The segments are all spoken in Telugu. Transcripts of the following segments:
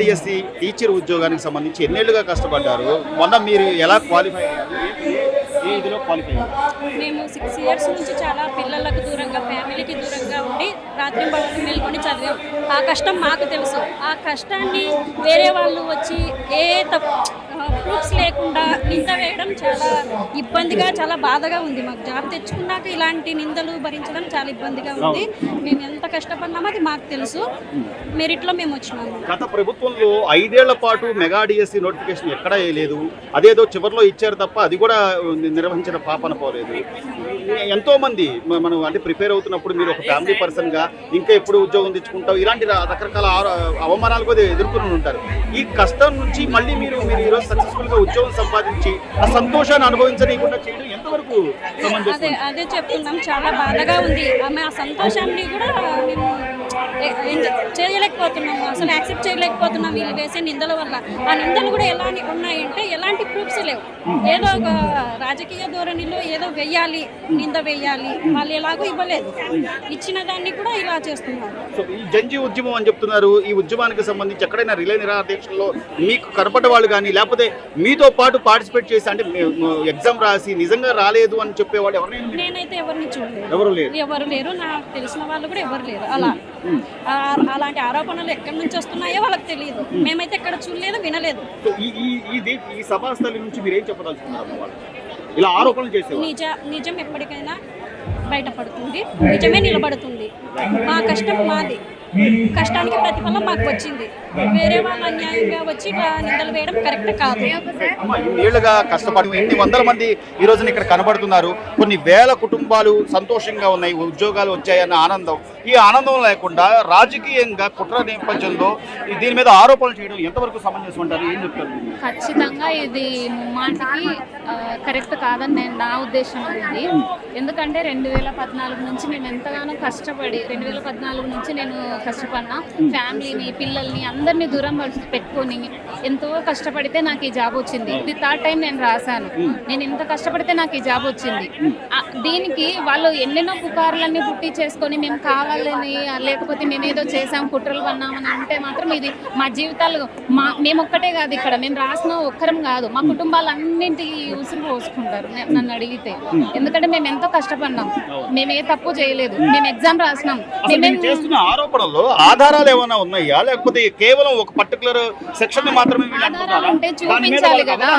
డిఎస్సి టీచర్ ఉద్యోగానికి సంబంధించి ఎన్నేళ్లుగా కష్టపడ్డారు? మొన్న మీరు ఎలా క్వాలిఫై అయ్యారు? ఏ ఇదిలో క్వాలిఫై అయ్యారు? మేము 6 years నుంచి చాలా పిల్లలకు దూరంగా, ఫ్యామిలీకి దూరంగా ఉండి రాత్రి పగలు మేల్కొని చదివాం. ఆ కష్టం మాకు తెలుసు. ఆ కష్టాన్ని వేరే వాళ్ళు వచ్చి ఏ ప్రూఫ్స్ లేకుండా నింద వేయడం చాలా ఇబ్బందిగా, చాలా బాధగా ఉంది. మాకు జాబ్ తెచ్చుకున్నాక ఇలాంటి నిందలు భరించడం చాలా ఇబ్బందిగా ఉంది. మేము ఎంత కష్టపడినామో అది మాకు తెలుసు. మెరిట్లో మేము వచ్చినాము. గత ప్రభుత్వంలో 5 ఏళ్ల పాటు మెగా డిఎస్సి నోటిఫికేషన్ ఎక్కడా వేయలేదు. అదేదో చివరిలో ఇచ్చారు తప్ప అది కూడా నిర్వహించిన పాపన పోలేదు. ఎంతో మంది మనం అంటే ప్రిపేర్ అవుతున్నప్పుడు మీరు ఒక ఫ్యామిలీ పర్సన్గా ఇంకా ఎప్పుడు ఉద్యోగం తెచ్చుకుంటావు, ఇలాంటి రకరకాల అవమానాలు కూడా ఎదుర్కొని ఉంటారు. ఈ కష్టం నుంచి మళ్ళీ మీరు ఈరోజు సక్సెస్ఫుల్గా ఉద్యోగం సంపాదించి ఆ సంతోషాన్ని అనుభవించనీయకుండా చేయడం ఎంతవరకు అదే చెప్తున్నాం. చాలా బాధగా ఉంది. ఆమె ఆ సంతోషాన్ని కూడా మేము చేయలేకపోతున్నాము, అసలు యాక్సెప్ట్ చేయలేకపోతున్నాం వీళ్ళు వేసే నిందల వల్ల. ఆ నిందలు కూడా ఎలా ఉన్నాయంటే ఎలాంటి ప్రూఫ్స్ లేవు. ఏదో ఒక రాజకీయ ధోరణిలో ఏదో వెయ్యాలి, నింద వేయాలి. వాళ్ళు ఎలాగో ఇవ్వలేదు, ఇచ్చిన దాన్ని కూడా ఇలా చేస్తున్నారు. సో ఈ జంజీ ఉద్యమం అని చెప్తున్నారు. ఈ ఉద్యమానికి సంబంధించి ఎక్కడైనా రిలే నిరాధ్యక్షుల్లో మీకు కనపడ్డ వాళ్ళు కానీ, లేకపోతే మీతో పాటు పార్టిసిపేట్ చేసి అంటే ఎగ్జామ్ రాసి నిజంగా రాలేదు అని చెప్పేవాళ్ళు ఎవరైనా? నేనైతే ఎవరిని చూడలేదు. ఎవరు లేరు. నాకు తెలిసిన వాళ్ళు కూడా ఎవరు లేరు. అలాంటి ఆరోపణలు ఎక్కడి నుంచి వస్తున్నాయో వాళ్ళకి తెలియదు. మేమైతే ఎక్కడ చూడలేదు, వినలేదు. ఈ సభాస్థలి నుంచి మీరేం చెప్పదలుచుకున్నారు? ఇలా ఆరోపణలు చేసే నిజం ఎప్పటికైనా బయటపడుతుంది, నిజమే నిలబడుతుంది. మా కష్టం మాది, కష్టానికి ప్రతిఫలం మాకు వచ్చింది. వేరే వాళ్ళు అన్యాయంగా వచ్చి నిందలు వేయడం కరెక్ట్ కాదు. ఏళ్ళుగా కష్టపడి ఎన్ని వందల మంది ఈ రోజున ఇక్కడ కనబడుతున్నారు. కొన్ని వేల కుటుంబాలు సంతోషంగా ఉన్నాయి, ఉద్యోగాలు వచ్చాయన్న ఆనందం. ఈ ఆనందం లేకుండా రాజకీయంగా కుట్ర నేపథ్యంలో దీని మీద ఆరోపణలు చేయడం ఎంతవరకు సమంజసం అంటారు? ఏం చెప్తారు? ఖచ్చితంగా ఇది ముమ్మాటికి కరెక్ట్ కాదని నా ఉద్దేశం అనేది. ఎందుకంటే 2014 నుంచి మేము ఎంతగానో కష్టపడి, 2014 నుంచి నేను కష్టపడినా, ఫ్యామిలీని, పిల్లల్ని అందరినీ దూరం పెట్టుకొని ఎంతో కష్టపడితే నాకు ఈ జాబ్ వచ్చింది. ఇది 3rd time నేను రాశాను. నేను ఇంత కష్టపడితే నాకు ఈ జాబ్ వచ్చింది. దీనికి వాళ్ళు ఎన్నెన్నో పుకార్లన్నీ పుట్టి చేసుకొని మేము కావాలని, లేకపోతే మేము ఏదో చేసాం, కుట్రలు పన్నామని అంటే మాత్రం ఇది మా జీవితాలు మేము ఒక్కటే కాదు, ఇక్కడ మేము రాసిన ఒక్కరం కాదు, మా కుటుంబాలన్నింటికి ఉసురు పోసుకుంటారు నన్ను అడిగితే. ఎందుకంటే మేము ఎంతో కష్టపడినాం, మేము ఏ తప్పు చేయలేదు, మేము ఎగ్జామ్ రాసినాం. ఆరోపణలో ఆధారాలు ఏమైనా ఉన్నాయా, లేకపోతే కేవలం ఒక పర్టికులర్ సెక్షన్ మాత్రమే? ఆధారాలు ఉంటే చూపించాలి కదా.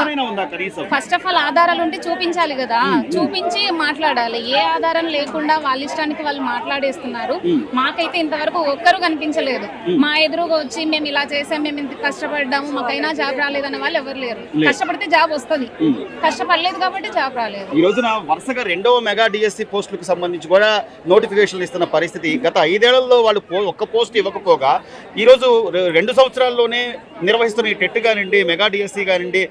ఫస్ట్ ఆఫ్ ఆల్ ఆధారాలు ఉంటే చూపించాలి కదా, చూపించి మాట్లాడాలి. ఏ ఆధారం లేకుండా వాళ్ళ ఇష్టానికి వాళ్ళు మాట్లాడేస్తున్నారు. మాకైతే ఇంతవరకు ఒక్కరు కనిపించలేదు. మా ఎదురుగా వచ్చి మేము ఇలా చేసాం, మేము ఇంత కష్టపడ్డాము, మాకైనా జాబ్ రాలేదన్న వాళ్ళు ఎవరు లేరు. కష్టపడితే జాబ్ వస్తుంది, కష్టపడలేదు కాబట్టి జాబ్ రాలేదు. ఈ రోజున వరుసగా 2వ మెగా డిఎస్సి పోస్టులకు సంబంధించి కూడా నోటిఫికేషన్లు ఇస్తున్న పరిస్థితి. గత 5 ఏళ్లలో వాళ్ళు ఒక్క పోస్ట్ ఇవ్వకపోగా ఈరోజు 2 సంవత్సరాల్లోనే నిర్వహిస్తున్న ఈ టెట్ కానివ్వండి, మెగా డిఎస్సి కానివ్వండి,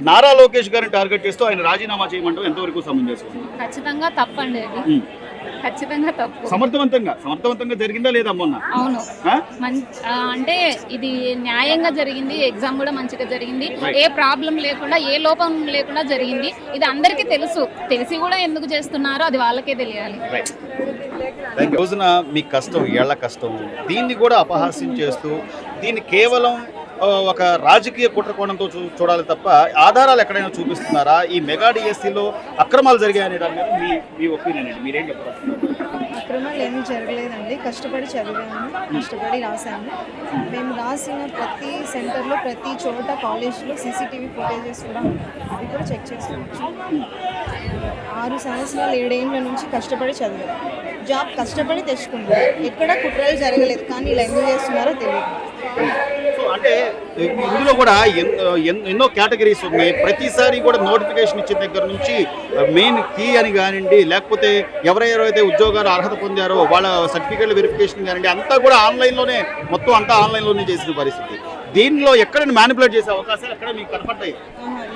నారా లోకేష్ గారిని టార్గెట్ చేస్తూ ఆయన రాజీనామా చేయమంటాం ఎంతవరకు సమంజసం? ఖచ్చితంగా తప్పండి, అది ఖచ్చితంగా తప్పు. సమర్థవంతంగా జరిగిందా లేదా మొన్న? అవును, అంటే ఇది న్యాయంగా జరిగింది. ఎగ్జామ్ కూడా మంచిగా జరిగింది, ఏ ప్రాబ్లం లేకుండా, ఏ లోపం లేకుండా జరిగింది. ఇది అందరికీ తెలుసు. తెలిసి కూడా ఎందుకు చేస్తున్నారో అది వాళ్ళకే తెలియాలి. రోజున మీ కష్టం, ఏళ్ల కష్టం, దీన్ని కూడా అపహాస్యం చేస్తూ దీన్ని కేవలం ఒక రాజకీయ కుట్ర కోణంతో చూడాలి తప్ప ఆధారాలు ఎక్కడైనా చూపిస్తున్నారా? ఈ మెగా డిఎస్సిలో అక్రమాలు జరిగాయనే దాని మీద మీ ఒపీనియన్ అండి, మీరేం చెప్తారు? అక్రమాలు ఏమీ జరగలేదండి. కష్టపడి చదివాము, కష్టపడి రాసాము. మేము రాసిన ప్రతి సెంటర్లో, ప్రతి చోట, కాలేజ్లో CCTV ఫుటేజెస్ కూడా అది కూడా చెక్ చేసుకోవచ్చు. 6 సంవత్సరాలు 7 ఏళ్ళ నుంచి కష్టపడి చదివాము. జాబ్ కష్టపడి తెచ్చుకున్నాం. ఎక్కడ కుట్రలు జరగలేదు, కానీ ఇలా ఎందుకు చేస్తున్నారో తెలియదు. అంటే ఇందులో కూడా ఎన్నో కేటగిరీస్ ఉన్నాయి. ప్రతిసారి కూడా నోటిఫికేషన్ ఇచ్చిన దగ్గర నుంచి మెయిన్ కీ అని కానివ్వండి, లేకపోతే ఎవరెవరైతే ఉద్యోగాలు అర్హత పొందారో వాళ్ళ సర్టిఫికేట్ల వెరిఫికేషన్ కానివ్వండి, అంతా కూడా ఆన్లైన్లోనే, మొత్తం అంతా ఆన్లైన్లోనే చేసిన పరిస్థితి. దీనిలో ఎక్కడైనా మ్యానిపులేట్ చేసే అవకాశాలు ఎక్కడ మీకు కనపడ్డాయి?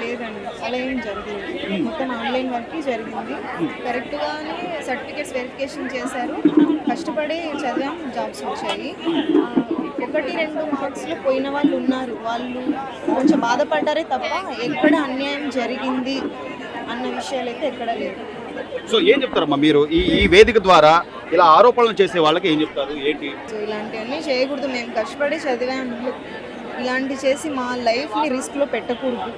లేదండి, అలా ఏం జరగలేదు. మొత్తం ఆన్లైన్ వర్క్ జరిగింది. కరెక్ట్గానే సర్టిఫికేట్స్ వెరిఫికేషన్ చేశారు. కష్టపడి చదివాం, జాబ్స్ వచ్చాయి. 1-2 మార్క్స్లో పోయిన వాళ్ళు ఉన్నారు. వాళ్ళు కొంచెం బాధపడ్డారే తప్ప ఎక్కడ అన్యాయం జరిగింది అన్న విషయాలు అయితే ఎక్కడా లేదు. సో ఏం చెప్తారమ్మా మీరు ఈ వేదిక ద్వారా ఇలా ఆరోపణలు చేసే వాళ్ళకి ఏం చెప్తారు? ఏంటి? సో ఇలాంటివన్నీ చేయకూడదు. మేము కష్టపడి చదివాము, ఇలాంటి చేసి మా లైఫ్ని రిస్క్లో పెట్టకూడదు.